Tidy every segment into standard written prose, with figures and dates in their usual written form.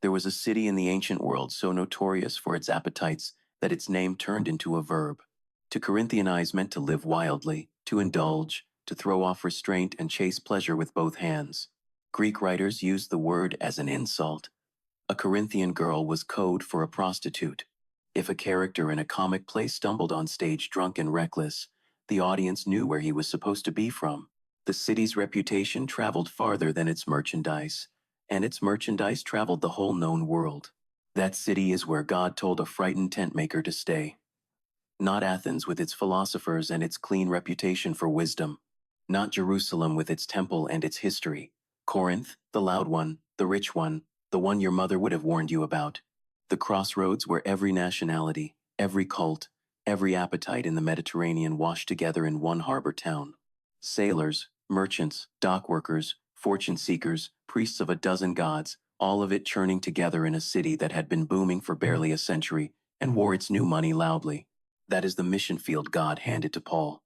There was a city in the ancient world so notorious for its appetites that its name turned into a verb. To Corinthianize meant to live wildly, to indulge, to throw off restraint and chase pleasure with both hands. Greek writers used the word as an insult. A Corinthian girl was code for a prostitute. If a character in a comic play stumbled on stage drunk and reckless, the audience knew where he was supposed to be from. The city's reputation traveled farther than its merchandise, and its merchandise traveled the whole known world. That city is where God told a frightened tent maker to stay. Not Athens with its philosophers and its clean reputation for wisdom. Not Jerusalem with its temple and its history. Corinth, the loud one, the rich one, the one your mother would have warned you about. The crossroads where every nationality, every cult, every appetite in the Mediterranean washed together in one harbor town. Sailors, merchants, dock workers, fortune seekers, priests of a dozen gods, all of it churning together in a city that had been booming for barely a century and wore its new money loudly. That is the mission field God handed to Paul.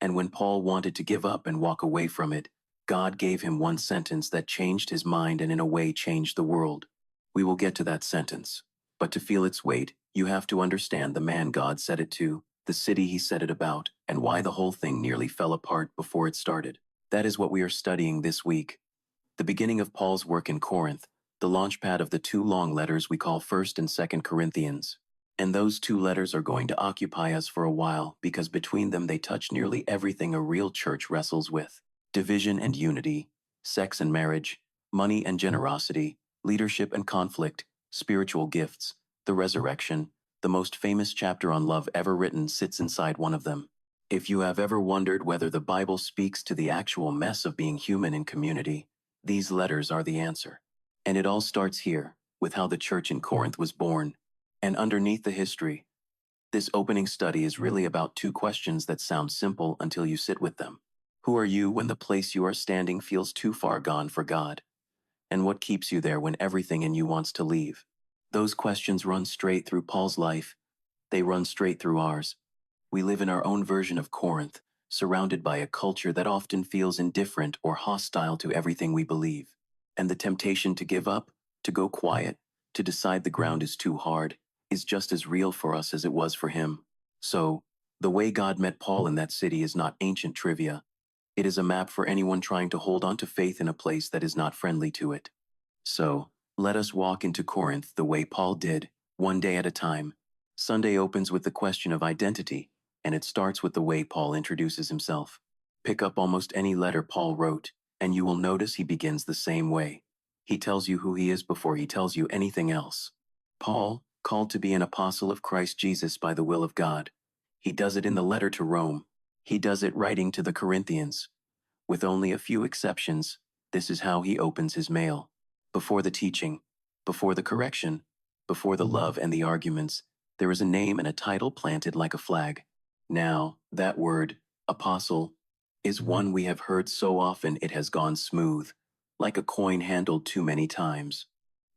And when Paul wanted to give up and walk away from it, God gave him one sentence that changed his mind and in a way changed the world. We will get to that sentence. But to feel its weight, you have to understand the man God said it to, the city he said it about, and why the whole thing nearly fell apart before it started. That is what we are studying this week. The beginning of Paul's work in Corinth, the launchpad of the two long letters we call 1st and 2nd Corinthians. And those two letters are going to occupy us for a while because between them they touch nearly everything a real church wrestles with. Division and unity, sex and marriage, money and generosity, leadership and conflict, spiritual gifts, the resurrection. The most famous chapter on love ever written sits inside one of them. If you have ever wondered whether the Bible speaks to the actual mess of being human in community, these letters are the answer. And it all starts here, with how the church in Corinth was born. And underneath the history, this opening study is really about two questions that sound simple until you sit with them. Who are you when the place you are standing feels too far gone for God? And what keeps you there when everything in you wants to leave? Those questions run straight through Paul's life. They run straight through ours. We live in our own version of Corinth, surrounded by a culture that often feels indifferent or hostile to everything we believe. And the temptation to give up, to go quiet, to decide the ground is too hard, is just as real for us as it was for him. So, the way God met Paul in that city is not ancient trivia. It is a map for anyone trying to hold on to faith in a place that is not friendly to it. So, let us walk into Corinth the way Paul did, one day at a time. Sunday opens with the question of identity, and it starts with the way Paul introduces himself. Pick up almost any letter Paul wrote, and you will notice he begins the same way. He tells you who he is before he tells you anything else. Paul, called to be an apostle of Christ Jesus by the will of God. He does it in the letter to Rome. He does it writing to the Corinthians. With only a few exceptions, this is how he opens his mail. Before the teaching, before the correction, before the love and the arguments, there is a name and a title planted like a flag. Now, that word, apostle, is one we have heard so often it has gone smooth, like a coin handled too many times.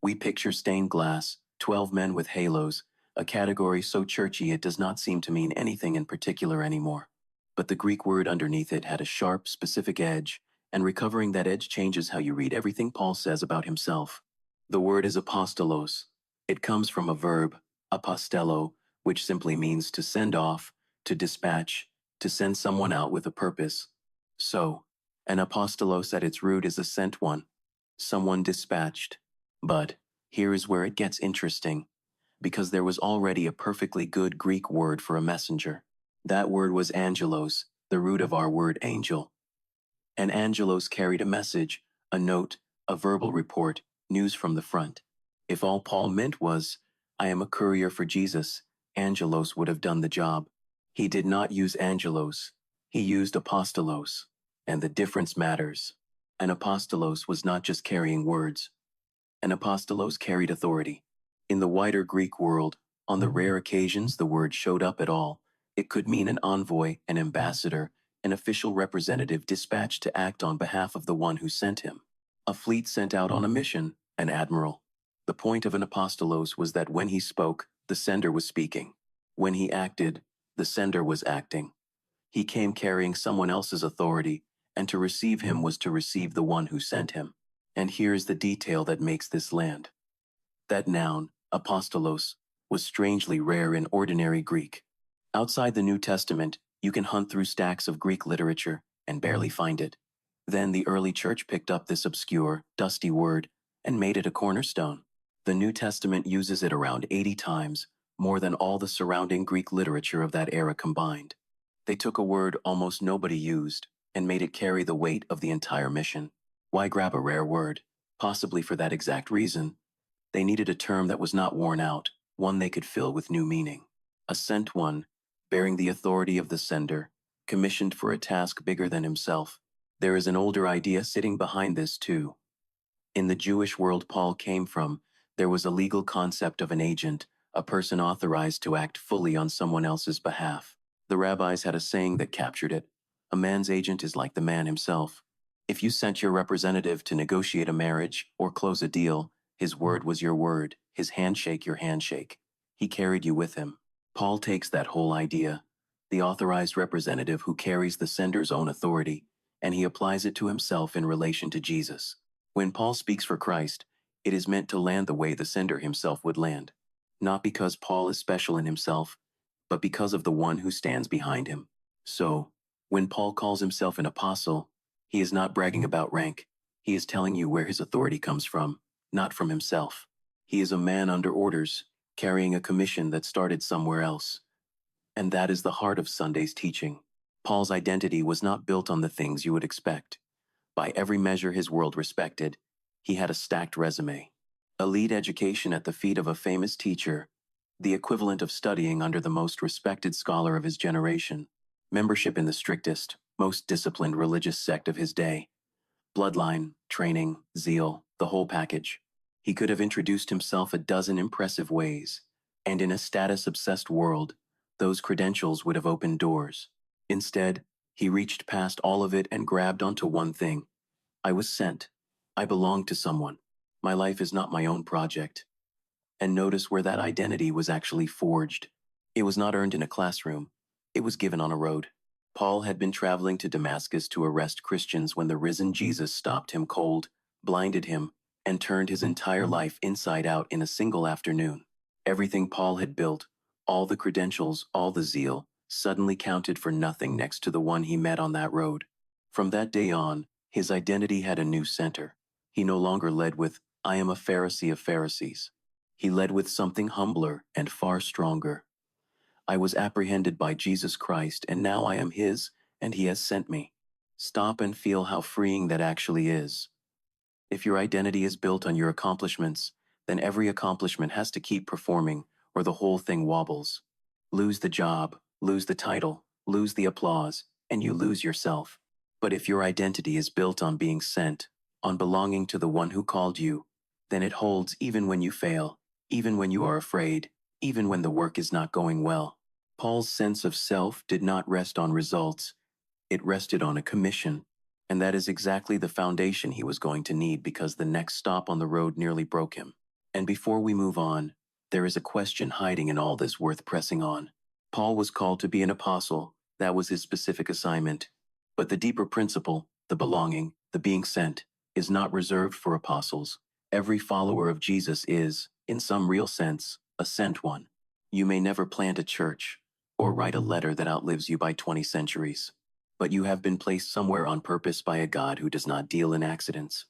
We picture stained glass, 12 men with halos, a category so churchy it does not seem to mean anything in particular anymore. But the Greek word underneath it had a sharp, specific edge, and recovering that edge changes how you read everything Paul says about himself. The word is apostolos. It comes from a verb, apostello, which simply means to send off, to dispatch, to send someone out with a purpose. So, an apostolos at its root is a sent one, someone dispatched. But here is where it gets interesting, because there was already a perfectly good Greek word for a messenger. That word was angelos, the root of our word angel. And angelos carried a message, a note, a verbal report, news from the front. If all Paul meant was, I am a courier for Jesus, angelos would have done the job. He did not use angelos. He used apostolos. And the difference matters. An apostolos was not just carrying words. An apostolos carried authority. In the wider Greek world, on the rare occasions the word showed up at all, it could mean an envoy, an ambassador, an official representative dispatched to act on behalf of the one who sent him. A fleet sent out on a mission, an admiral. The point of an apostolos was that when he spoke, the sender was speaking. When he acted, the sender was acting. He came carrying someone else's authority, and to receive him was to receive the one who sent him. And here is the detail that makes this land. That noun, apostolos, was strangely rare in ordinary Greek. Outside the New Testament, you can hunt through stacks of Greek literature and barely find it. Then the early church picked up this obscure, dusty word and made it a cornerstone. The New Testament uses it around 80 times, more than all the surrounding Greek literature of that era combined. They took a word almost nobody used and made it carry the weight of the entire mission. Why grab a rare word? Possibly for that exact reason. They needed a term that was not worn out, one they could fill with new meaning. A sent one, bearing the authority of the sender, commissioned for a task bigger than himself. There is an older idea sitting behind this too. In the Jewish world Paul came from, there was a legal concept of an agent, a person authorized to act fully on someone else's behalf. The rabbis had a saying that captured it. A man's agent is like the man himself. If you sent your representative to negotiate a marriage or close a deal, his word was your word, his handshake your handshake. He carried you with him. Paul takes that whole idea, the authorized representative who carries the sender's own authority, and he applies it to himself in relation to Jesus. When Paul speaks for Christ, it is meant to land the way the sender himself would land. Not because Paul is special in himself, but because of the one who stands behind him. So, when Paul calls himself an apostle, he is not bragging about rank. He is telling you where his authority comes from, not from himself. He is a man under orders, carrying a commission that started somewhere else. And that is the heart of Sunday's teaching. Paul's identity was not built on the things you would expect. By every measure his world respected, he had a stacked resume. Elite education at the feet of a famous teacher, the equivalent of studying under the most respected scholar of his generation, membership in the strictest, most disciplined religious sect of his day, bloodline, training, zeal, the whole package. He could have introduced himself a dozen impressive ways, and in a status-obsessed world, those credentials would have opened doors. Instead, he reached past all of it and grabbed onto one thing. I was sent. I belong to someone. My life is not my own project. And notice where that identity was actually forged. It was not earned in a classroom. It was given on a road. Paul had been traveling to Damascus to arrest Christians when the risen Jesus stopped him cold, blinded him, and turned his entire life inside out in a single afternoon. Everything Paul had built, all the credentials, all the zeal, suddenly counted for nothing next to the one he met on that road. From that day on, his identity had a new center. He no longer led with, I am a Pharisee of Pharisees. He led with something humbler and far stronger. I was apprehended by Jesus Christ, and now I am his, and he has sent me. Stop and feel how freeing that actually is. If your identity is built on your accomplishments, then every accomplishment has to keep performing, or the whole thing wobbles. Lose the job, lose the title, lose the applause, and you lose yourself. But if your identity is built on being sent, on belonging to the one who called you, then it holds even when you fail, even when you are afraid, even when the work is not going well. Paul's sense of self did not rest on results. It rested on a commission. And that is exactly the foundation he was going to need, because the next stop on the road nearly broke him. And before we move on, there is a question hiding in all this worth pressing on. Paul was called to be an apostle. That was his specific assignment. But the deeper principle, the belonging, the being sent, is not reserved for apostles. Every follower of Jesus is, in some real sense, a sent one. You may never plant a church or write a letter that outlives you by 20 centuries. But you have been placed somewhere on purpose by a God who does not deal in accidents.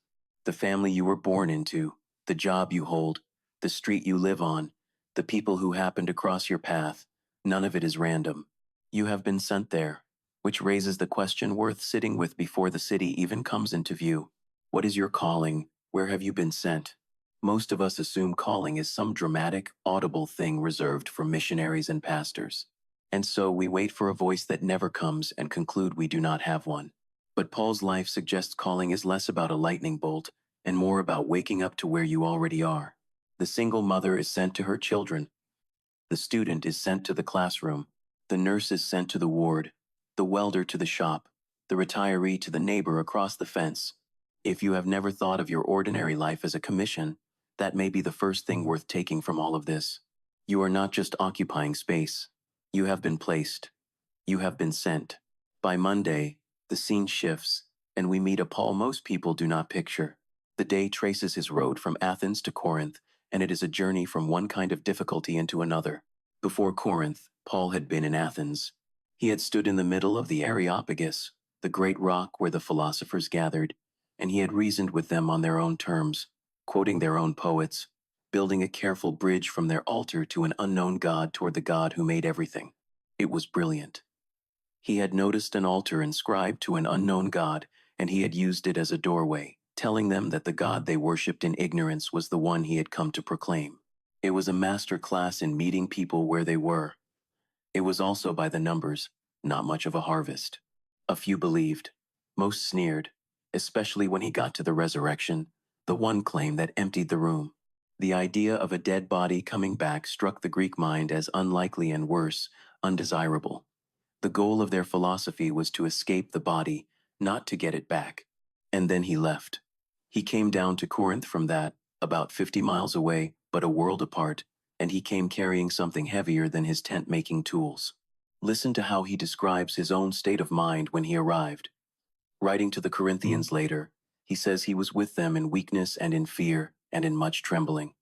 The family you were born into, the job you hold, the street you live on, the people who happen to cross your path, none of it is random. You have been sent there, which raises the question worth sitting with before the city even comes into view. What is your calling? Where have you been sent? Most of us assume calling is some dramatic, audible thing reserved for missionaries and pastors. And so we wait for a voice that never comes and conclude we do not have one. But Paul's life suggests calling is less about a lightning bolt and more about waking up to where you already are. The single mother is sent to her children. The student is sent to the classroom. The nurse is sent to the ward. The welder to the shop. The retiree to the neighbor across the fence. If you have never thought of your ordinary life as a commission, that may be the first thing worth taking from all of this. You are not just occupying space. You have been placed. You have been sent. By Monday, the scene shifts, and we meet a Paul most people do not picture. The day traces his road from Athens to Corinth, and it is a journey from one kind of difficulty into another. Before Corinth, Paul had been in Athens. He had stood in the middle of the Areopagus, the great rock where the philosophers gathered, and he had reasoned with them on their own terms, quoting their own poets, building a careful bridge from their altar to an unknown God toward the God who made everything. It was brilliant. He had noticed an altar inscribed to an unknown God, and he had used it as a doorway, telling them that the God they worshipped in ignorance was the one he had come to proclaim. It was a master class in meeting people where they were. It was also by the numbers, not much of a harvest. A few believed. Most sneered, especially when he got to the resurrection, the one claim that emptied the room. The idea of a dead body coming back struck the Greek mind as unlikely and worse, undesirable. The goal of their philosophy was to escape the body, not to get it back. And then he left. He came down to Corinth from that, about 50 miles away, but a world apart, and he came carrying something heavier than his tent-making tools. Listen to how he describes his own state of mind when he arrived. Writing to the Corinthians later, he says he was with them in weakness and in fear and in much trembling.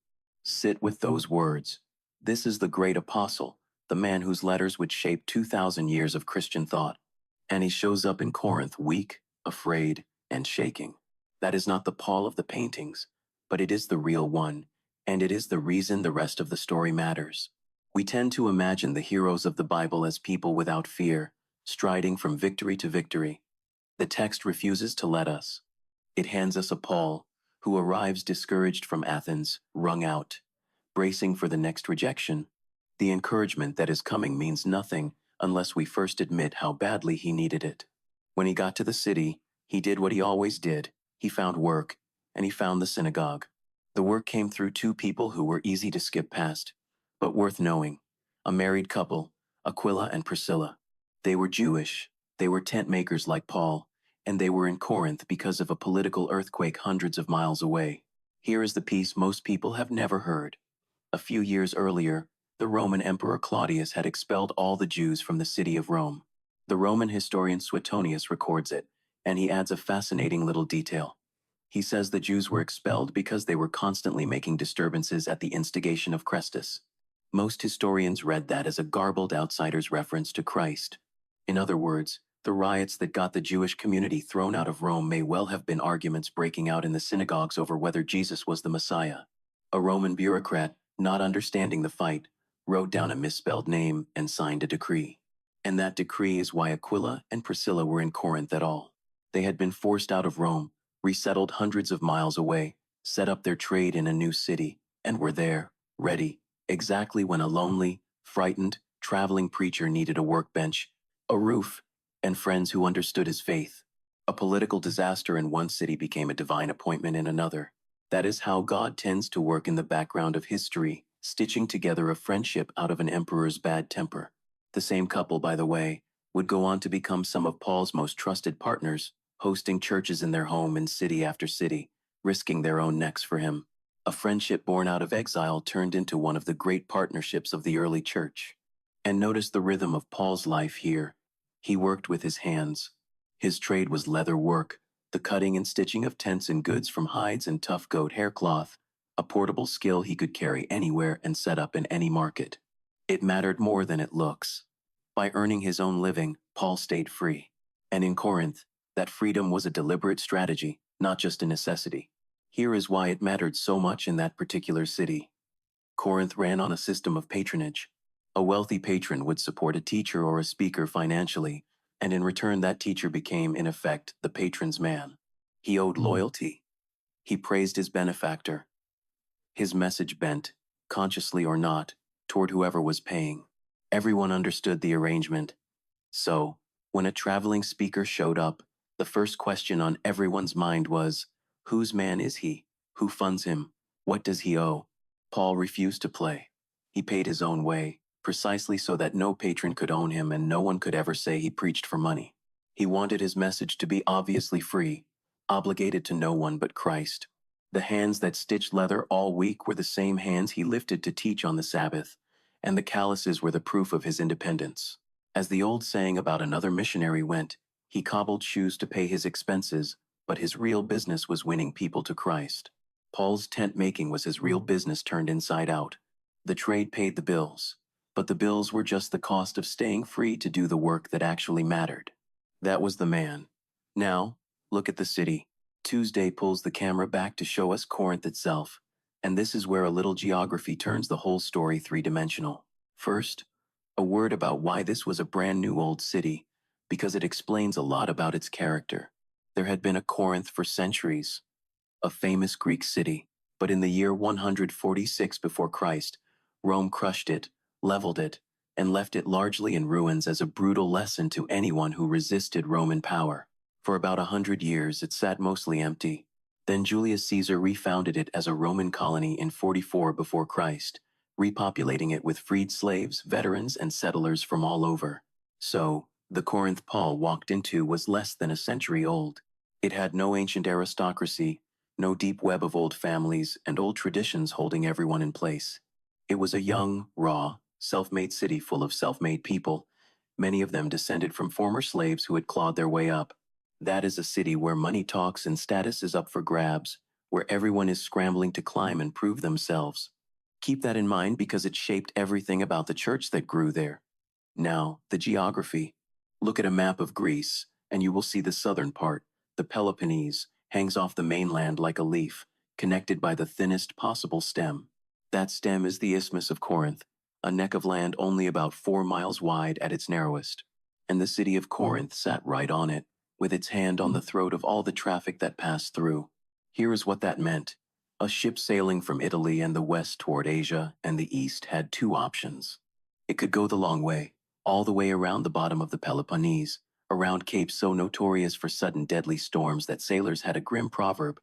Sit with those words. This is the great apostle, the man whose letters would shape 2,000 years of Christian thought. And he shows up in Corinth weak, afraid, and shaking. That is not the Paul of the paintings, but it is the real one, and it is the reason the rest of the story matters. We tend to imagine the heroes of the Bible as people without fear, striding from victory to victory. The text refuses to let us. It hands us a Paul, who arrives discouraged from Athens, wrung out, bracing for the next rejection. The encouragement that is coming means nothing unless we first admit how badly he needed it. When he got to the city, he did what he always did. He found work, and he found the synagogue. The work came through two people who were easy to skip past, but worth knowing. A married couple, Aquila and Priscilla. They were Jewish, they were tent makers like Paul, and they were in Corinth because of a political earthquake hundreds of miles away. Here is the piece most people have never heard. A few years earlier, the Roman Emperor Claudius had expelled all the Jews from the city of Rome. The Roman historian Suetonius records it, and he adds a fascinating little detail. He says the Jews were expelled because they were constantly making disturbances at the instigation of Chrestus. Most historians read that as a garbled outsider's reference to Christ. In other words, the riots that got the Jewish community thrown out of Rome may well have been arguments breaking out in the synagogues over whether Jesus was the Messiah. A Roman bureaucrat, not understanding the fight, wrote down a misspelled name and signed a decree. And that decree is why Aquila and Priscilla were in Corinth at all. They had been forced out of Rome, resettled hundreds of miles away, set up their trade in a new city, and were there, ready, exactly when a lonely, frightened, traveling preacher needed a workbench, a roof, and friends who understood his faith. A political disaster in one city became a divine appointment in another. That is how God tends to work in the background of history, stitching together a friendship out of an emperor's bad temper. The same couple, by the way, would go on to become some of Paul's most trusted partners, hosting churches in their home in city after city, risking their own necks for him. A friendship born out of exile turned into one of the great partnerships of the early church. And notice the rhythm of Paul's life here. He worked with his hands. His trade was leather work, the cutting and stitching of tents and goods from hides and tough goat hair cloth, a portable skill he could carry anywhere and set up in any market. It mattered more than it looks. By earning his own living, Paul stayed free. And in Corinth, that freedom was a deliberate strategy, not just a necessity. Here is why it mattered so much in that particular city. Corinth ran on a system of patronage. A wealthy patron would support a teacher or a speaker financially, and in return that teacher became, in effect, the patron's man. He owed loyalty. He praised his benefactor. His message bent, consciously or not, toward whoever was paying. Everyone understood the arrangement. So, when a traveling speaker showed up, the first question on everyone's mind was, whose man is he? Who funds him? What does he owe? Paul refused to play. He paid his own way, precisely so that no patron could own him and no one could ever say he preached for money. He wanted his message to be obviously free, obligated to no one but Christ. The hands that stitched leather all week were the same hands he lifted to teach on the Sabbath, and the calluses were the proof of his independence. As the old saying about another missionary went, he cobbled shoes to pay his expenses, but his real business was winning people to Christ. Paul's tent making was his real business turned inside out. The trade paid the bills, but the bills were just the cost of staying free to do the work that actually mattered. That was the man. Now, look at the city. Tuesday pulls the camera back to show us Corinth itself, and this is where a little geography turns the whole story three-dimensional. First, a word about why this was a brand new old city, because it explains a lot about its character. There had been a Corinth for centuries, a famous Greek city, but in the year 146 before Christ, Rome crushed it, leveled it, and left it largely in ruins as a brutal lesson to anyone who resisted Roman power. For about 100 years, it sat mostly empty. Then Julius Caesar refounded it as a Roman colony in 44 before Christ, repopulating it with freed slaves, veterans, and settlers from all over. So, the Corinth Paul walked into was less than a century old. It had no ancient aristocracy, no deep web of old families and old traditions holding everyone in place. It was a young, raw, self-made city full of self-made people, many of them descended from former slaves who had clawed their way up. That is a city where money talks and status is up for grabs, where everyone is scrambling to climb and prove themselves. Keep that in mind because it shaped everything about the church that grew there. Now, the geography. Look at a map of Greece, and you will see the southern part, the Peloponnese, hangs off the mainland like a leaf, connected by the thinnest possible stem. That stem is the Isthmus of Corinth, a neck of land only about 4 miles wide at its narrowest. And the city of Corinth sat right on it, with its hand on the throat of all the traffic that passed through. Here is what that meant. A ship sailing from Italy and the west toward Asia and the east had two options. It could go the long way, all the way around the bottom of the Peloponnese, around capes so notorious for sudden deadly storms that sailors had a grim proverb.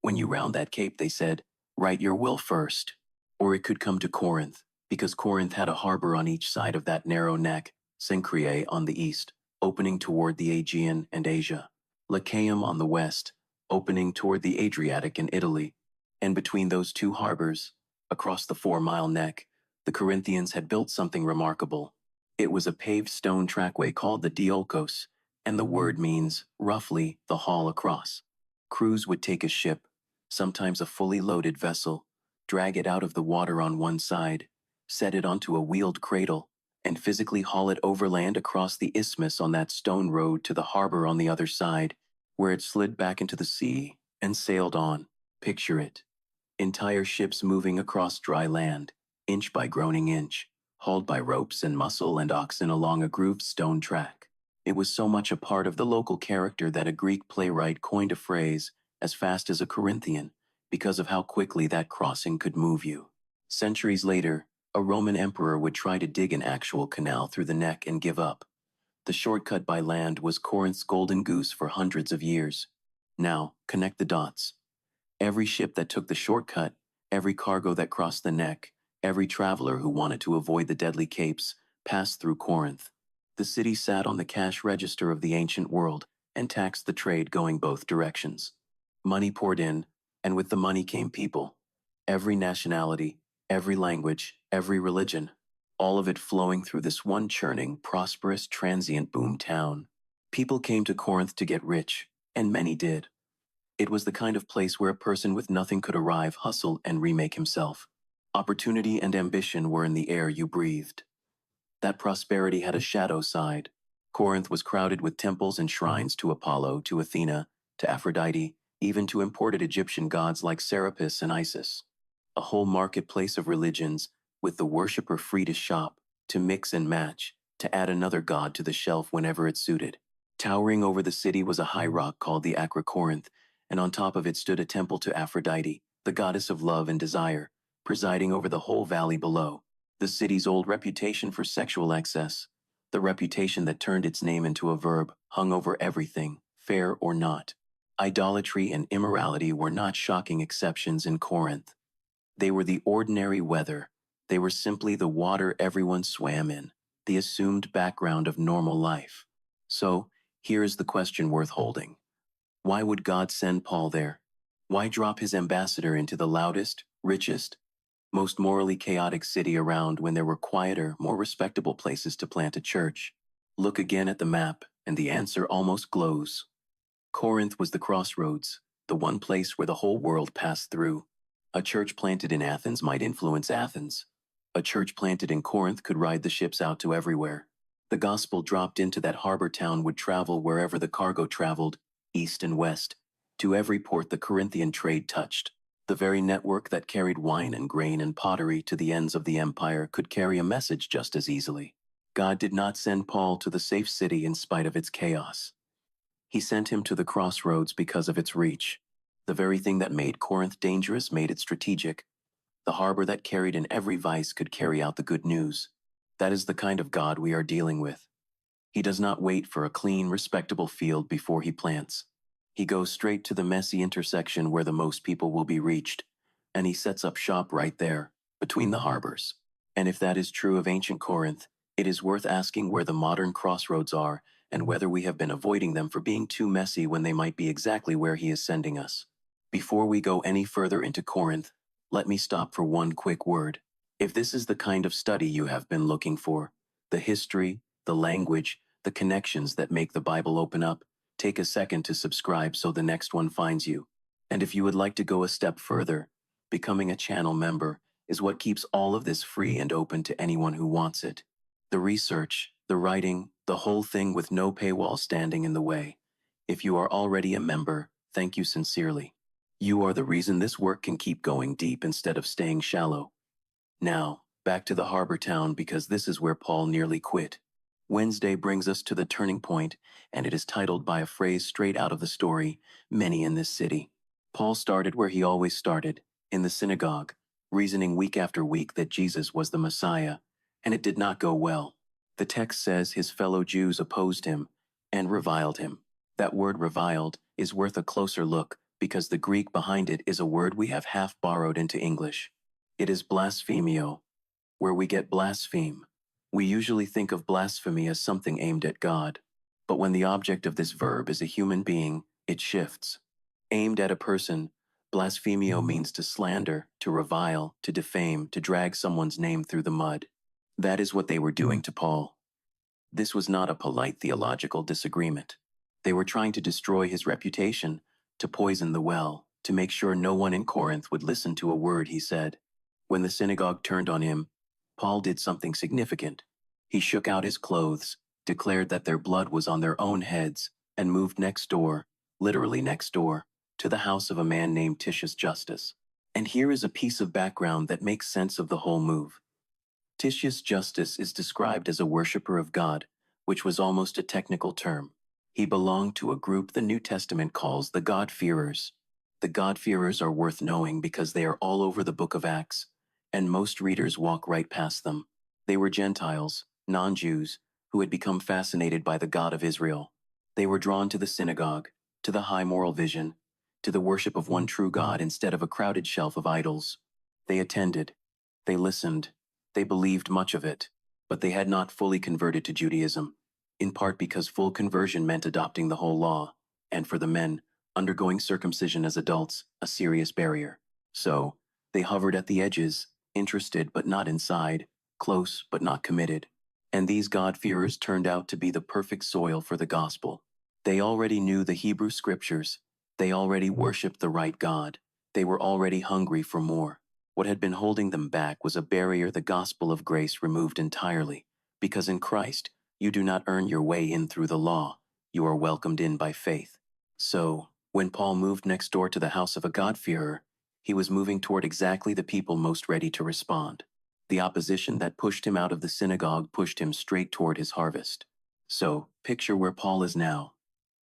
When you round that cape, they said, write your will first. Or it could come to Corinth, because Corinth had a harbor on each side of that narrow neck, Cenchreae on the east, opening toward the Aegean and Asia, Lycaeum on the west, opening toward the Adriatic and Italy. And between those two harbors, across the 4-mile neck, the Corinthians had built something remarkable. It was a paved stone trackway called the Diolkos, and the word means, roughly, the haul across. Crews would take a ship, sometimes a fully loaded vessel, drag it out of the water on one side, set it onto a wheeled cradle, and physically haul it overland across the isthmus on that stone road to the harbor on the other side, where it slid back into the sea and sailed on. Picture it. Entire ships moving across dry land, inch by groaning inch, hauled by ropes and muscle and oxen along a grooved stone track. It was so much a part of the local character that a Greek playwright coined a phrase, as fast as a Corinthian, because of how quickly that crossing could move you. Centuries later, a Roman emperor would try to dig an actual canal through the neck and give up. The shortcut by land was Corinth's golden goose for hundreds of years. Now, connect the dots. Every ship that took the shortcut, every cargo that crossed the neck, every traveler who wanted to avoid the deadly capes, passed through Corinth. The city sat on the cash register of the ancient world and taxed the trade going both directions. Money poured in, and with the money came people. Every nationality, every language, every religion, all of it flowing through this one churning, prosperous, transient boom town. People came to Corinth to get rich, and many did. It was the kind of place where a person with nothing could arrive, hustle, and remake himself. Opportunity and ambition were in the air you breathed. That prosperity had a shadow side. Corinth was crowded with temples and shrines to Apollo, to Athena, to Aphrodite, even to imported Egyptian gods like Serapis and Isis. A whole marketplace of religions, with the worshipper free to shop, to mix and match, to add another god to the shelf whenever it suited. Towering over the city was a high rock called the Acrocorinth, and on top of it stood a temple to Aphrodite, the goddess of love and desire, presiding over the whole valley below. The city's old reputation for sexual excess, the reputation that turned its name into a verb, hung over everything, fair or not. Idolatry and immorality were not shocking exceptions in Corinth. They were the ordinary weather. They were simply the water everyone swam in, the assumed background of normal life. So, here is the question worth holding. Why would God send Paul there? Why drop his ambassador into the loudest, richest, most morally chaotic city around when there were quieter, more respectable places to plant a church? Look again at the map, and the answer almost glows. Corinth was the crossroads, the one place where the whole world passed through. A church planted in Athens might influence Athens. A church planted in Corinth could ride the ships out to everywhere. The gospel dropped into that harbor town would travel wherever the cargo traveled, east and west, to every port the Corinthian trade touched. The very network that carried wine and grain and pottery to the ends of the empire could carry a message just as easily. God did not send Paul to the safe city in spite of its chaos. He sent him to the crossroads because of its reach. The very thing that made Corinth dangerous made it strategic. The harbor that carried in every vice could carry out the good news. That is the kind of God we are dealing with. He does not wait for a clean, respectable field before he plants. He goes straight to the messy intersection where the most people will be reached, and he sets up shop right there, between the harbors. And if that is true of ancient Corinth, it is worth asking where the modern crossroads are and whether we have been avoiding them for being too messy when they might be exactly where he is sending us. Before we go any further into Corinth, let me stop for one quick word. If this is the kind of study you have been looking for, the history, the language, the connections that make the Bible open up, take a second to subscribe so the next one finds you. And if you would like to go a step further, becoming a channel member is what keeps all of this free and open to anyone who wants it. The research, the writing, the whole thing with no paywall standing in the way. If you are already a member, thank you sincerely. You are the reason this work can keep going deep instead of staying shallow. Now, back to the harbor town because this is where Paul nearly quit. Wednesday brings us to the turning point, and it is titled by a phrase straight out of the story, Many in this City. Paul started where he always started, in the synagogue, reasoning week after week that Jesus was the Messiah, and it did not go well. The text says his fellow Jews opposed him and reviled him. That word reviled is worth a closer look because the Greek behind it is a word we have half borrowed into English. It is blasphemio, where we get blaspheme. We usually think of blasphemy as something aimed at God, but when the object of this verb is a human being, it shifts. Aimed at a person, blasphemio means to slander, to revile, to defame, to drag someone's name through the mud. That is what they were doing to Paul. This was not a polite theological disagreement. They were trying to destroy his reputation, to poison the well, to make sure no one in Corinth would listen to a word he said. When the synagogue turned on him, Paul did something significant. He shook out his clothes, declared that their blood was on their own heads, and moved next door, literally next door, to the house of a man named Titius Justus. And here is a piece of background that makes sense of the whole move. Titius Justus is described as a worshiper of God, which was almost a technical term. He belonged to a group the New Testament calls the God-fearers. The God-fearers are worth knowing because they are all over the book of Acts, and most readers walk right past them. They were Gentiles, non-Jews, who had become fascinated by the God of Israel. They were drawn to the synagogue, to the high moral vision, to the worship of one true God instead of a crowded shelf of idols. They attended, they listened, they believed much of it, but they had not fully converted to Judaism, in part because full conversion meant adopting the whole law, and for the men, undergoing circumcision as adults, a serious barrier. So, they hovered at the edges, interested but not inside, close but not committed. And these God-fearers turned out to be the perfect soil for the gospel. They already knew the Hebrew scriptures. They already worshipped the right God. They were already hungry for more. What had been holding them back was a barrier the gospel of grace removed entirely, because in Christ, you do not earn your way in through the law. You are welcomed in by faith. So, when Paul moved next door to the house of a God-fearer, he was moving toward exactly the people most ready to respond. The opposition that pushed him out of the synagogue pushed him straight toward his harvest. So, picture where Paul is now.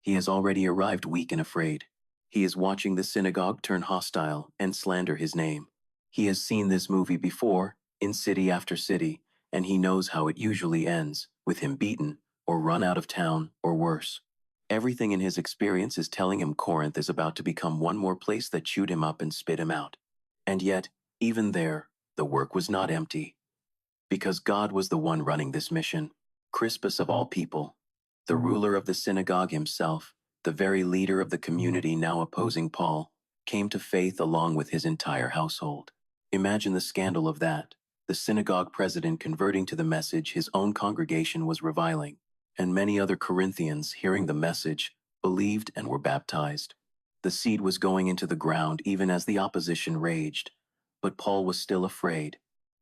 He has already arrived weak and afraid. He is watching the synagogue turn hostile and slander his name. He has seen this movie before, in city after city, and he knows how it usually ends, with him beaten, or run out of town, or worse. Everything in his experience is telling him Corinth is about to become one more place that chewed him up and spit him out. And yet, even there, the work was not empty. Because God was the one running this mission, Crispus of all people, the ruler of the synagogue himself, the very leader of the community now opposing Paul, came to faith along with his entire household. Imagine the scandal of that. The synagogue president converting to the message his own congregation was reviling, and many other Corinthians, hearing the message, believed and were baptized. The seed was going into the ground even as the opposition raged. But Paul was still afraid.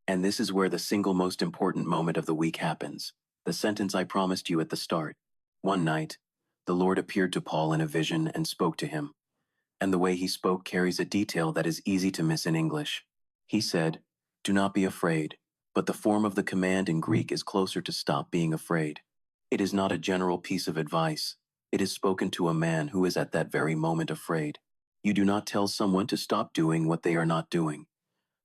And this is where the single most important moment of the week happens. The sentence I promised you at the start. One night, the Lord appeared to Paul in a vision and spoke to him. And the way he spoke carries a detail that is easy to miss in English. He said, "Do not be afraid," but the form of the command in Greek is closer to stop being afraid. It is not a general piece of advice. It is spoken to a man who is at that very moment afraid. You do not tell someone to stop doing what they are not doing.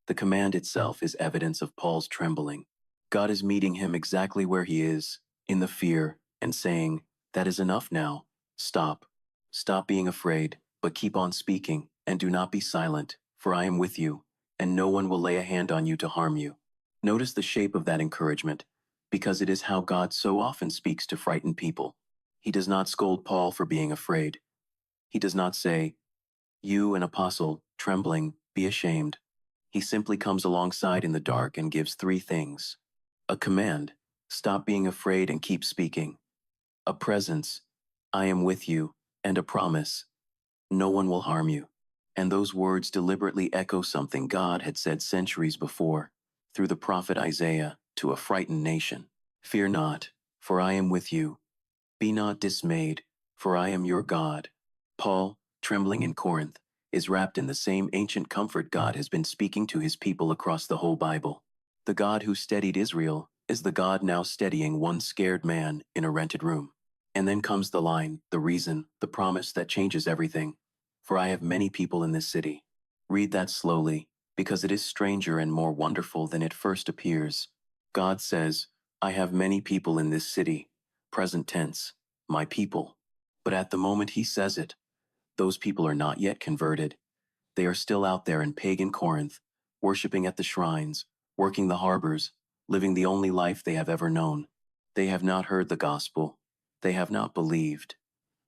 The command itself is evidence of Paul's trembling. God is meeting him exactly where he is, in the fear, and saying, "That is enough now. Stop. Stop being afraid, but keep on speaking, and do not be silent, for I am with you, and no one will lay a hand on you to harm you." Notice the shape of that encouragement, because it is how God so often speaks to frightened people. He does not scold Paul for being afraid. He does not say, "You, an apostle, trembling, be ashamed." He simply comes alongside in the dark and gives three things: a command, "Stop being afraid and keep speaking"; a presence, "I am with you"; and a promise, "No one will harm you." And those words deliberately echo something God had said centuries before, through the prophet Isaiah, to a frightened nation. "Fear not, for I am with you. Be not dismayed, for I am your God." Paul, trembling in Corinth, is wrapped in the same ancient comfort God has been speaking to his people across the whole Bible. The God who steadied Israel is the God now steadying one scared man in a rented room. And then comes the line, the reason, the promise that changes everything. "For I have many people in this city." Read that slowly, because it is stranger and more wonderful than it first appears. God says, "I have many people in this city," present tense, my people. But at the moment he says it, those people are not yet converted. They are still out there in pagan Corinth, worshiping at the shrines, working the harbors, living the only life they have ever known. They have not heard the gospel. They have not believed.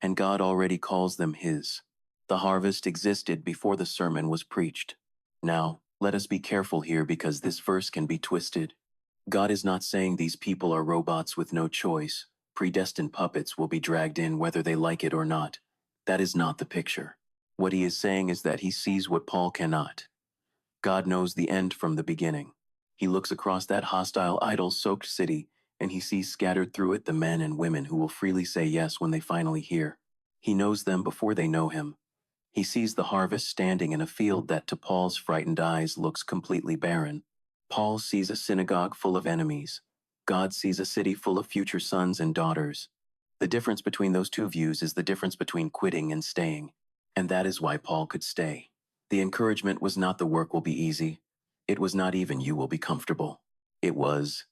And God already calls them his. The harvest existed before the sermon was preached. Now, let us be careful here because this verse can be twisted. God is not saying these people are robots with no choice. Predestined puppets will be dragged in whether they like it or not. That is not the picture. What he is saying is that he sees what Paul cannot. God knows the end from the beginning. He looks across that hostile, idol-soaked city, and he sees scattered through it the men and women who will freely say yes when they finally hear. He knows them before they know him. He sees the harvest standing in a field that to Paul's frightened eyes looks completely barren. Paul sees a synagogue full of enemies. God sees a city full of future sons and daughters. The difference between those two views is the difference between quitting and staying. And that is why Paul could stay. The encouragement was not the work will be easy. It was not even you will be comfortable. It was,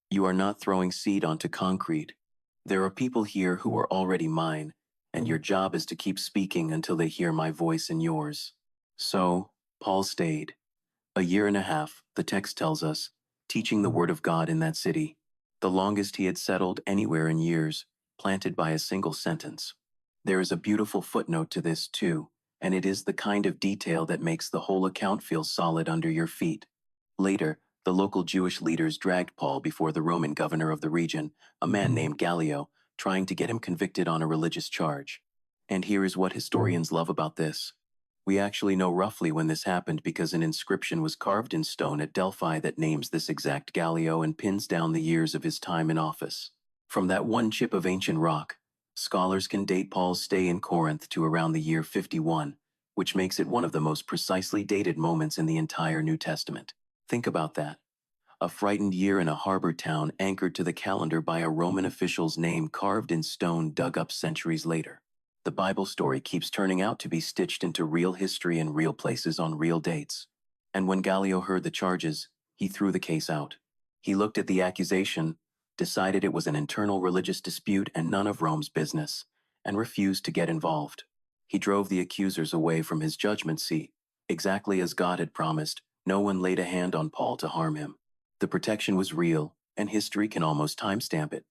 you are not throwing seed onto concrete. There are people here who are already mine, and your job is to keep speaking until they hear my voice and yours. So, Paul stayed. A year and a half, the text tells us, teaching the word of God in that city. The longest he had settled anywhere in years, planted by a single sentence. There is a beautiful footnote to this too, and it is the kind of detail that makes the whole account feel solid under your feet. Later, the local Jewish leaders dragged Paul before the Roman governor of the region, a man named Gallio, trying to get him convicted on a religious charge. And here is what historians love about this. We actually know roughly when this happened because an inscription was carved in stone at Delphi that names this exact Gallio and pins down the years of his time in office. From that one chip of ancient rock, scholars can date Paul's stay in Corinth to around the year 51, which makes it one of the most precisely dated moments in the entire New Testament. Think about that. A frightened year in a harbor town anchored to the calendar by a Roman official's name carved in stone dug up centuries later. The Bible story keeps turning out to be stitched into real history in real places on real dates. And when Gallio heard the charges, he threw the case out. He looked at the accusation, decided it was an internal religious dispute and none of Rome's business, and refused to get involved. He drove the accusers away from his judgment seat. Exactly as God had promised, no one laid a hand on Paul to harm him. The protection was real, and history can almost timestamp it.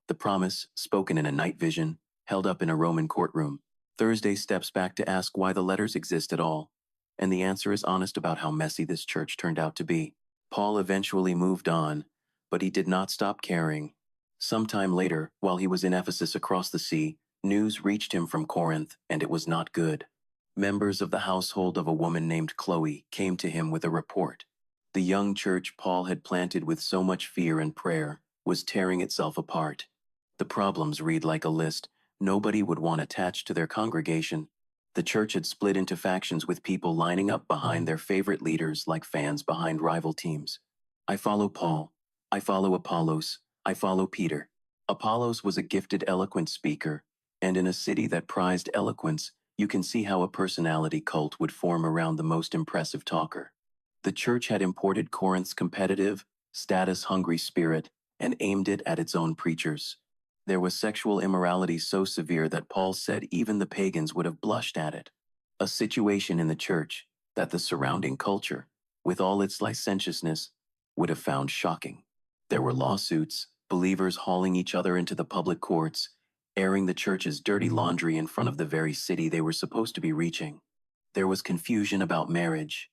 The promise, spoken in a night vision, held up in a Roman courtroom. Thursday steps back to ask why the letters exist at all, and the answer is honest about how messy this church turned out to be. Paul eventually moved on, but he did not stop caring. Sometime later, while he was in Ephesus across the sea, news reached him from Corinth, and it was not good. Members of the household of a woman named Chloe came to him with a report. The young church Paul had planted with so much fear and prayer was tearing itself apart. The problems read like a list nobody would want attached to their congregation. The church had split into factions with people lining up behind their favorite leaders like fans behind rival teams. I follow Paul. I follow Apollos. I follow Peter. Apollos was a gifted, eloquent speaker, and in a city that prized eloquence, you can see how a personality cult would form around the most impressive talker. The church had imported Corinth's competitive, status-hungry spirit and aimed it at its own preachers. There was sexual immorality so severe that Paul said even the pagans would have blushed at it. A situation in the church that the surrounding culture, with all its licentiousness, would have found shocking. There were lawsuits, believers hauling each other into the public courts, airing the church's dirty laundry in front of the very city they were supposed to be reaching. There was confusion about marriage,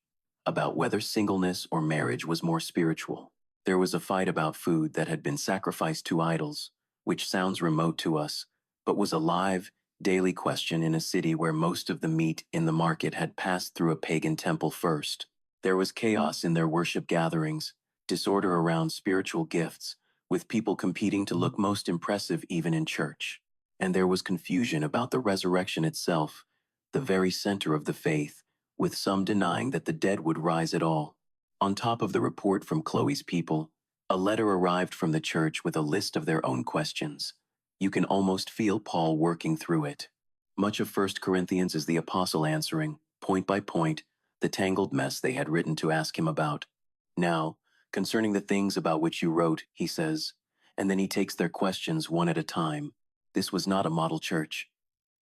about whether singleness or marriage was more spiritual. There was a fight about food that had been sacrificed to idols, which sounds remote to us, but was a live, daily question in a city where most of the meat in the market had passed through a pagan temple first. There was chaos in their worship gatherings, disorder around spiritual gifts, with people competing to look most impressive even in church. And there was confusion about the resurrection itself, the very center of the faith, with some denying that the dead would rise at all. On top of the report from Chloe's people, a letter arrived from the church with a list of their own questions. You can almost feel Paul working through it. Much of 1 Corinthians is the apostle answering, point by point, the tangled mess they had written to ask him about. Now, concerning the things about which you wrote, he says, and then he takes their questions one at a time. This was not a model church.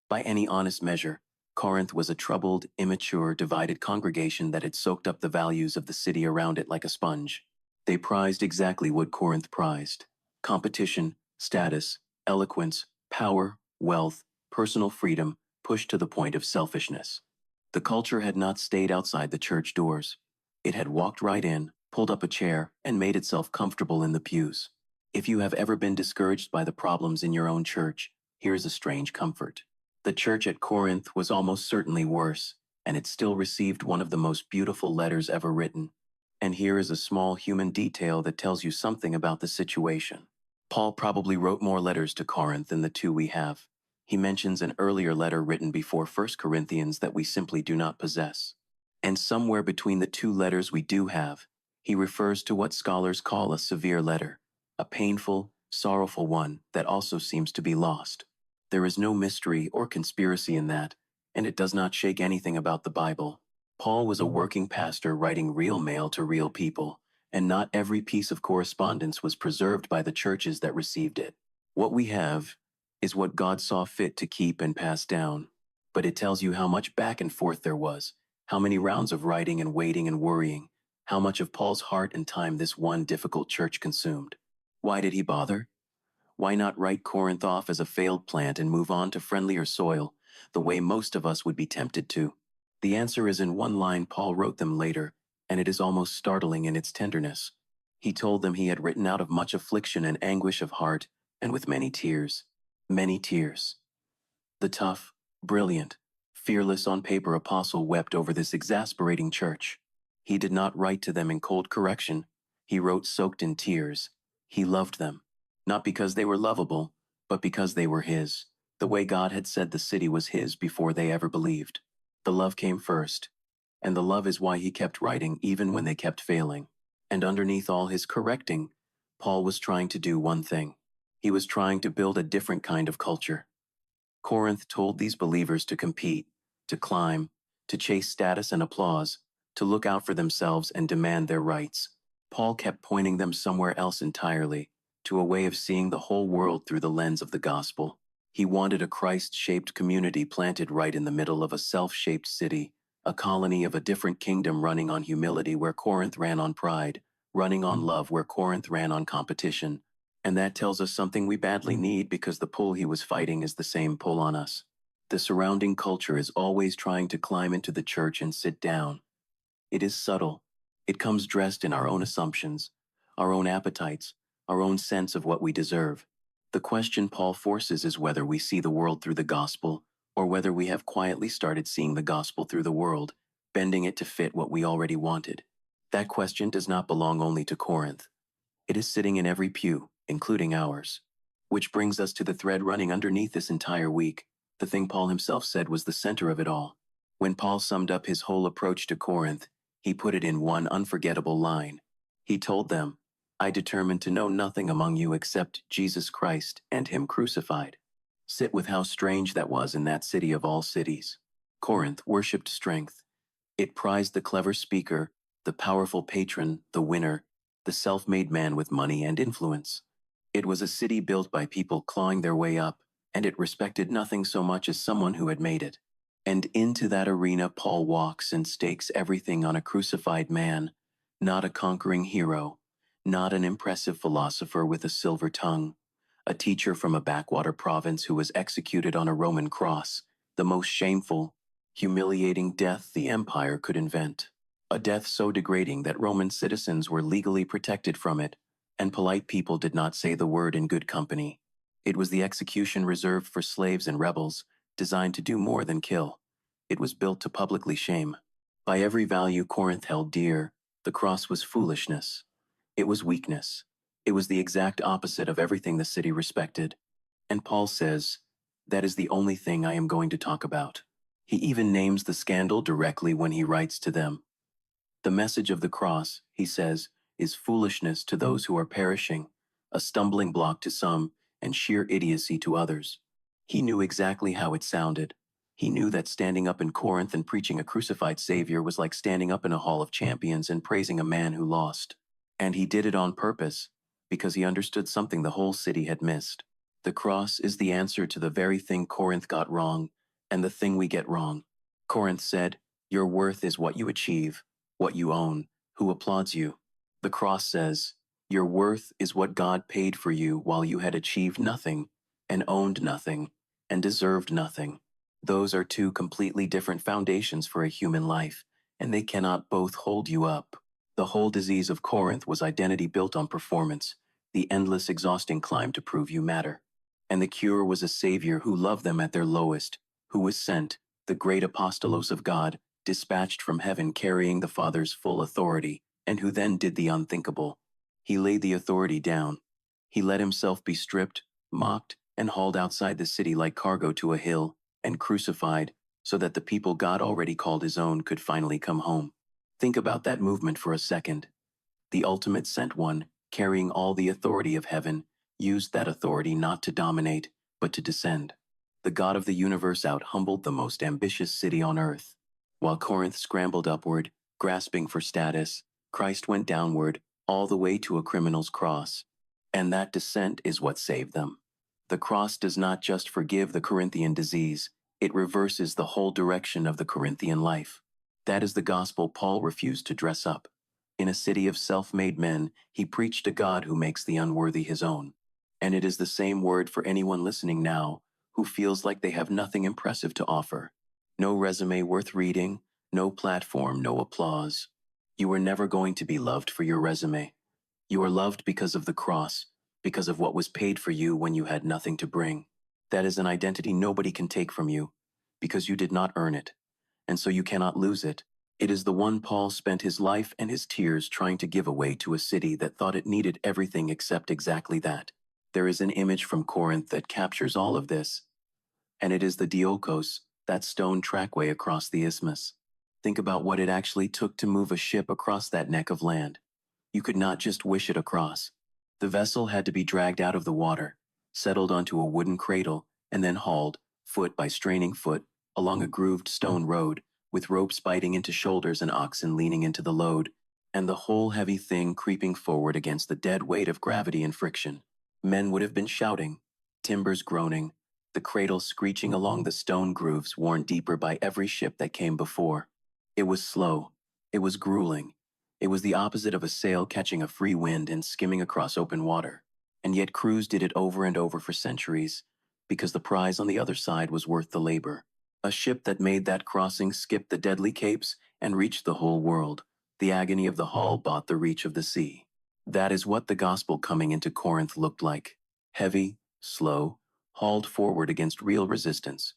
By any honest measure, Corinth was a troubled, immature, divided congregation that had soaked up the values of the city around it like a sponge. They prized exactly what Corinth prized: competition, status, eloquence, power, wealth, personal freedom, pushed to the point of selfishness. The culture had not stayed outside the church doors. It had walked right in, pulled up a chair, and made itself comfortable in the pews. If you have ever been discouraged by the problems in your own church, here's a strange comfort. The church at Corinth was almost certainly worse, and it still received one of the most beautiful letters ever written. And here is a small human detail that tells you something about the situation. Paul probably wrote more letters to Corinth than the two we have. He mentions an earlier letter written before 1 Corinthians that we simply do not possess. And somewhere between the two letters we do have, he refers to what scholars call a severe letter, a painful, sorrowful one that also seems to be lost. There is no mystery or conspiracy in that, and it does not shake anything about the Bible. Paul was a working pastor writing real mail to real people, and not every piece of correspondence was preserved by the churches that received it. What we have is what God saw fit to keep and pass down, but it tells you how much back and forth there was, how many rounds of writing and waiting and worrying, how much of Paul's heart and time this one difficult church consumed. Why did he bother? Why not write Corinth off as a failed plant and move on to friendlier soil, the way most of us would be tempted to? The answer is in one line Paul wrote them later, and it is almost startling in its tenderness. He told them he had written out of much affliction and anguish of heart, and with many tears. Many tears. The tough, brilliant, fearless on paper apostle wept over this exasperating church. He did not write to them in cold correction. He wrote soaked in tears. He loved them, not because they were lovable, but because they were his, the way God had said the city was his before they ever believed. The love came first, and the love is why he kept writing even when they kept failing. And underneath all his correcting, Paul was trying to do one thing. He was trying to build a different kind of culture. Corinth told these believers to compete, to climb, to chase status and applause, to look out for themselves and demand their rights. Paul kept pointing them somewhere else entirely, to a way of seeing the whole world through the lens of the gospel. He wanted a Christ-shaped community planted right in the middle of a self-shaped city, a colony of a different kingdom running on humility where Corinth ran on pride, running on love where Corinth ran on competition. And that tells us something we badly need because the pull he was fighting is the same pull on us. The surrounding culture is always trying to climb into the church and sit down. It is subtle. It comes dressed in our own assumptions, our own appetites, our own sense of what we deserve. The question Paul forces is whether we see the world through the gospel or whether we have quietly started seeing the gospel through the world, bending it to fit what we already wanted. That question does not belong only to Corinth. It is sitting in every pew, including ours. Which brings us to the thread running underneath this entire week, the thing Paul himself said was the center of it all. When Paul summed up his whole approach to Corinth, he put it in one unforgettable line. He told them, "I determined to know nothing among you except Jesus Christ and Him crucified." Sit with how strange that was in that city of all cities. Corinth worshipped strength. It prized the clever speaker, the powerful patron, the winner, the self-made man with money and influence. It was a city built by people clawing their way up, and it respected nothing so much as someone who had made it. And into that arena Paul walks and stakes everything on a crucified man, not a conquering hero, not an impressive philosopher with a silver tongue, a teacher from a backwater province who was executed on a Roman cross, the most shameful, humiliating death the empire could invent. A death so degrading that Roman citizens were legally protected from it, and polite people did not say the word in good company. It was the execution reserved for slaves and rebels, designed to do more than kill. It was built to publicly shame. By every value Corinth held dear, the cross was foolishness. It was weakness. It was the exact opposite of everything the city respected. And Paul says, "That is the only thing I am going to talk about." He even names the scandal directly when he writes to them. The message of the cross, he says, is foolishness to those who are perishing, a stumbling block to some, and sheer idiocy to others. He knew exactly how it sounded. He knew that standing up in Corinth and preaching a crucified Savior was like standing up in a hall of champions and praising a man who lost. And he did it on purpose, because he understood something the whole city had missed. The cross is the answer to the very thing Corinth got wrong, and the thing we get wrong. Corinth said, "Your worth is what you achieve, what you own, who applauds you." The cross says, "Your worth is what God paid for you while you had achieved nothing, and owned nothing, and deserved nothing." Those are two completely different foundations for a human life, and they cannot both hold you up. The whole disease of Corinth was identity built on performance, the endless exhausting climb to prove you matter. And the cure was a Savior who loved them at their lowest, who was sent, the great apostolos of God, dispatched from heaven carrying the Father's full authority, and who then did the unthinkable. He laid the authority down. He let himself be stripped, mocked, and hauled outside the city like cargo to a hill, and crucified, so that the people God already called his own could finally come home. Think about that movement for a second. The ultimate sent one, carrying all the authority of heaven, used that authority not to dominate, but to descend. The God of the universe out-humbled the most ambitious city on earth. While Corinth scrambled upward, grasping for status, Christ went downward, all the way to a criminal's cross. And that descent is what saved them. The cross does not just forgive the Corinthian disease, it reverses the whole direction of the Corinthian life. That is the gospel Paul refused to dress up. In a city of self-made men, he preached a God who makes the unworthy his own. And it is the same word for anyone listening now who feels like they have nothing impressive to offer. No resume worth reading, no platform, no applause. You are never going to be loved for your resume. You are loved because of the cross, because of what was paid for you when you had nothing to bring. That is an identity nobody can take from you, because you did not earn it, and so you cannot lose it. It is the one Paul spent his life and his tears trying to give away to a city that thought it needed everything except exactly that. There is an image from Corinth that captures all of this, and it is the Diolkos, that stone trackway across the isthmus. Think about what it actually took to move a ship across that neck of land. You could not just wish it across. The vessel had to be dragged out of the water, settled onto a wooden cradle, and then hauled, foot by straining foot, along a grooved stone road, with ropes biting into shoulders and oxen leaning into the load, and the whole heavy thing creeping forward against the dead weight of gravity and friction. Men would have been shouting, timbers groaning, the cradle screeching along the stone grooves worn deeper by every ship that came before. It was slow. It was grueling. It was the opposite of a sail catching a free wind and skimming across open water. And yet crews did it over and over for centuries, because the prize on the other side was worth the labor. A ship that made that crossing skipped the deadly capes and reached the whole world. The agony of the hull bought the reach of the sea. That is what the gospel coming into Corinth looked like. Heavy, slow, hauled forward against real resistance.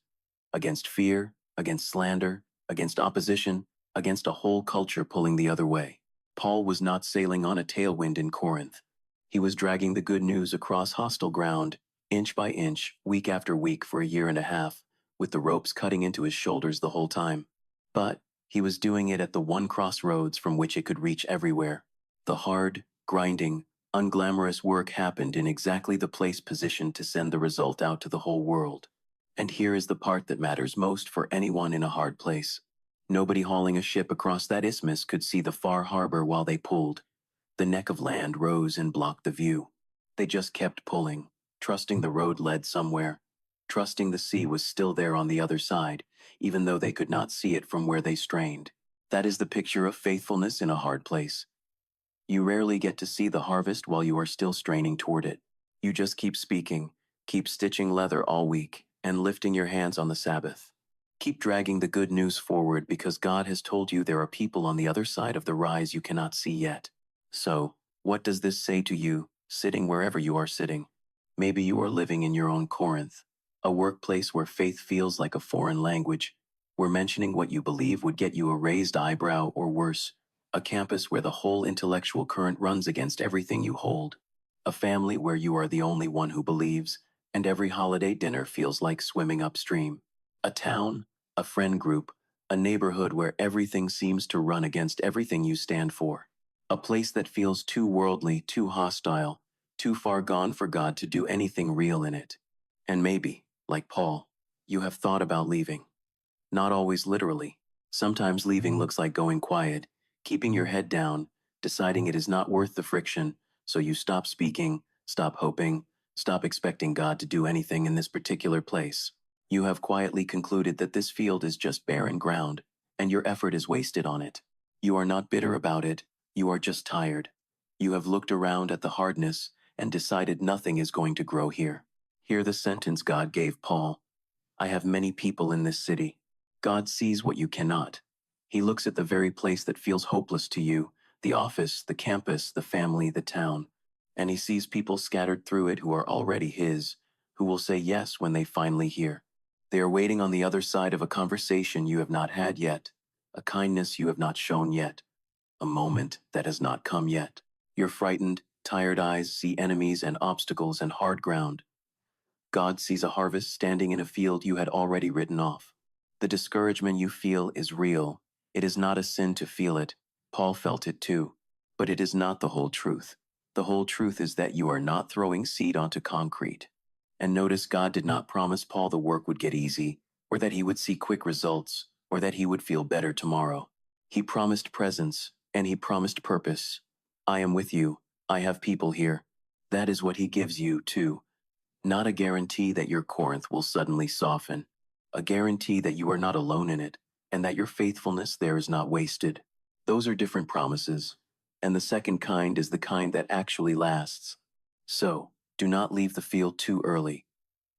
against fear, against slander, against opposition, against a whole culture pulling the other way. Paul was not sailing on a tailwind in Corinth. He was dragging the good news across hostile ground, inch by inch, week after week for a year and a half, with the ropes cutting into his shoulders the whole time. But he was doing it at the one crossroads from which it could reach everywhere. The hard, grinding, unglamorous work happened in exactly the place positioned to send the result out to the whole world. And here is the part that matters most for anyone in a hard place. Nobody hauling a ship across that isthmus could see the far harbor while they pulled. The neck of land rose and blocked the view. They just kept pulling, trusting the road led somewhere, trusting the sea was still there on the other side, even though they could not see it from where they strained. That is the picture of faithfulness in a hard place. You rarely get to see the harvest while you are still straining toward it. You just keep speaking, keep stitching leather all week, and lifting your hands on the Sabbath. Keep dragging the good news forward because God has told you there are people on the other side of the rise you cannot see yet. So, what does this say to you, sitting wherever you are sitting? Maybe you are living in your own Corinth, a workplace where faith feels like a foreign language, where mentioning what you believe would get you a raised eyebrow or worse, a campus where the whole intellectual current runs against everything you hold, a family where you are the only one who believes, and every holiday dinner feels like swimming upstream, a town, a friend group, a neighborhood where everything seems to run against everything you stand for. A place that feels too worldly, too hostile, too far gone for God to do anything real in it. And maybe, like Paul, you have thought about leaving. Not always literally. Sometimes leaving looks like going quiet, keeping your head down, deciding it is not worth the friction, so you stop speaking, stop hoping, stop expecting God to do anything in this particular place. You have quietly concluded that this field is just barren ground, and your effort is wasted on it. You are not bitter about it, you are just tired. You have looked around at the hardness and decided nothing is going to grow here. Hear the sentence God gave Paul. I have many people in this city. God sees what you cannot. He looks at the very place that feels hopeless to you, the office, the campus, the family, the town, and he sees people scattered through it who are already his, who will say yes when they finally hear. They are waiting on the other side of a conversation you have not had yet, a kindness you have not shown yet, a moment that has not come yet. Your frightened, tired eyes see enemies and obstacles and hard ground. God sees a harvest standing in a field you had already written off. The discouragement you feel is real. It is not a sin to feel it. Paul felt it too. But it is not the whole truth. The whole truth is that you are not throwing seed onto concrete. And notice God did not promise Paul the work would get easy, or that he would see quick results, or that he would feel better tomorrow. He promised presence, and he promised purpose. I am with you. I have people here. That is what he gives you, too. Not a guarantee that your Corinth will suddenly soften. A guarantee that you are not alone in it, and that your faithfulness there is not wasted. Those are different promises. And the second kind is the kind that actually lasts. So, do not leave the field too early.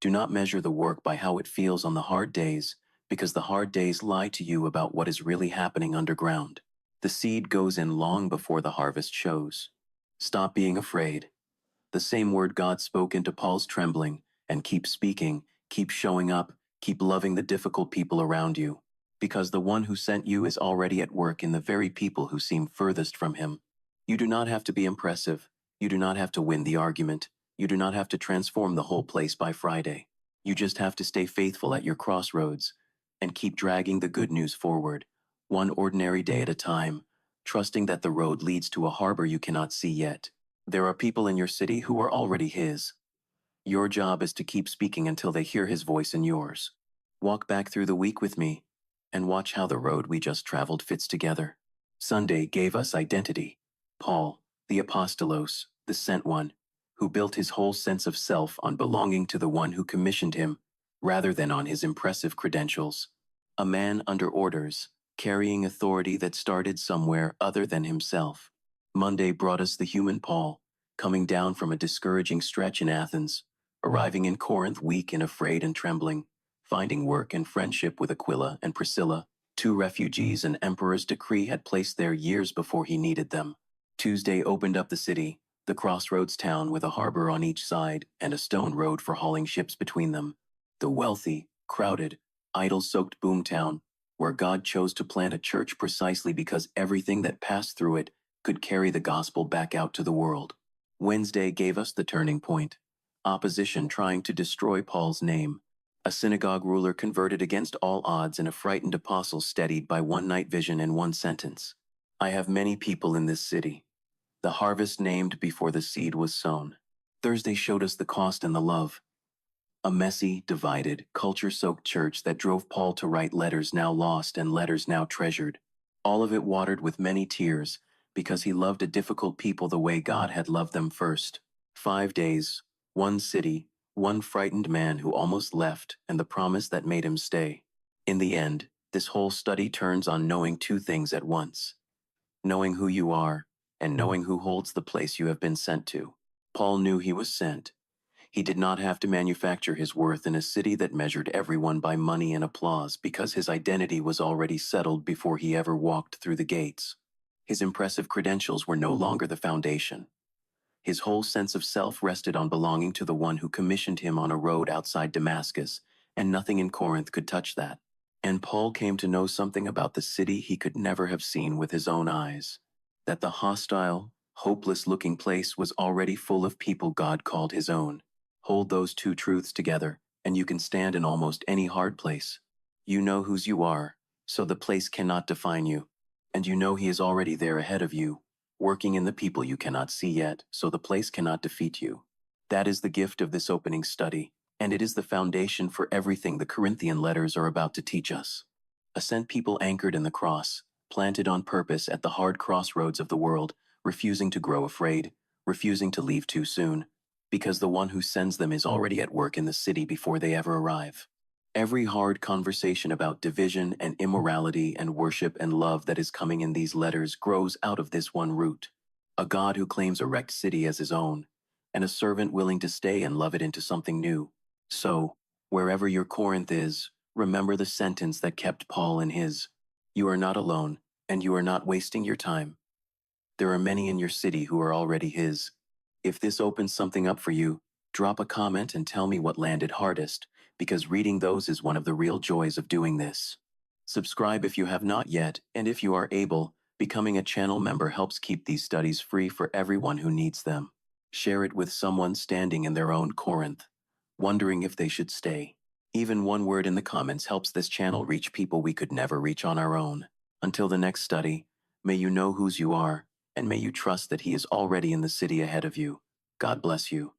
Do not measure the work by how it feels on the hard days, because the hard days lie to you about what is really happening underground. The seed goes in long before the harvest shows. Stop being afraid. The same word God spoke into Paul's trembling, and keep speaking, keep showing up, keep loving the difficult people around you, because the one who sent you is already at work in the very people who seem furthest from him. You do not have to be impressive. You do not have to win the argument. You do not have to transform the whole place by Friday. You just have to stay faithful at your crossroads and keep dragging the good news forward, one ordinary day at a time, trusting that the road leads to a harbor you cannot see yet. There are people in your city who are already his. Your job is to keep speaking until they hear his voice in yours. Walk back through the week with me and watch how the road we just traveled fits together. Sunday gave us identity. Paul, the apostolos, the sent one, who built his whole sense of self on belonging to the one who commissioned him, rather than on his impressive credentials. A man under orders, carrying authority that started somewhere other than himself. Monday brought us the human Paul, coming down from a discouraging stretch in Athens, arriving in Corinth weak and afraid and trembling, finding work and friendship with Aquila and Priscilla, two refugees an emperor's decree had placed there years before he needed them. Tuesday opened up the city, the crossroads town with a harbor on each side and a stone road for hauling ships between them. The wealthy, crowded, idol-soaked boomtown, where God chose to plant a church precisely because everything that passed through it could carry the gospel back out to the world. Wednesday gave us the turning point. Opposition trying to destroy Paul's name. A synagogue ruler converted against all odds and a frightened apostle steadied by one night vision and one sentence. I have many people in this city. The harvest named before the seed was sown. Thursday showed us the cost and the love. A messy, divided, culture-soaked church that drove Paul to write letters now lost and letters now treasured. All of it watered with many tears, because he loved a difficult people the way God had loved them first. 5 days, one city, one frightened man who almost left, and the promise that made him stay. In the end, this whole study turns on knowing two things at once. Knowing who you are, and knowing who holds the place you have been sent to. Paul knew he was sent. He did not have to manufacture his worth in a city that measured everyone by money and applause because his identity was already settled before he ever walked through the gates. His impressive credentials were no longer the foundation. His whole sense of self rested on belonging to the one who commissioned him on a road outside Damascus, and nothing in Corinth could touch that. And Paul came to know something about the city he could never have seen with his own eyes. That the hostile, hopeless-looking place was already full of people God called his own. Hold those two truths together, and you can stand in almost any hard place. You know whose you are, so the place cannot define you. And you know he is already there ahead of you, working in the people you cannot see yet, so the place cannot defeat you. That is the gift of this opening study, and it is the foundation for everything the Corinthian letters are about to teach us. A sent people anchored in the cross, planted on purpose at the hard crossroads of the world, refusing to grow afraid, refusing to leave too soon, because the one who sends them is already at work in the city before they ever arrive. Every hard conversation about division and immorality and worship and love that is coming in these letters grows out of this one root. A God who claims a wrecked city as his own, and a servant willing to stay and love it into something new. So, wherever your Corinth is, remember the sentence that kept Paul in his. You are not alone, and you are not wasting your time. There are many in your city who are already his. If this opens something up for you, drop a comment and tell me what landed hardest, because reading those is one of the real joys of doing this. Subscribe if you have not yet, and if you are able, becoming a channel member helps keep these studies free for everyone who needs them. Share it with someone standing in their own Corinth, wondering if they should stay. Even one word in the comments helps this channel reach people we could never reach on our own. Until the next study, may you know whose you are, and may you trust that he is already in the city ahead of you. God bless you.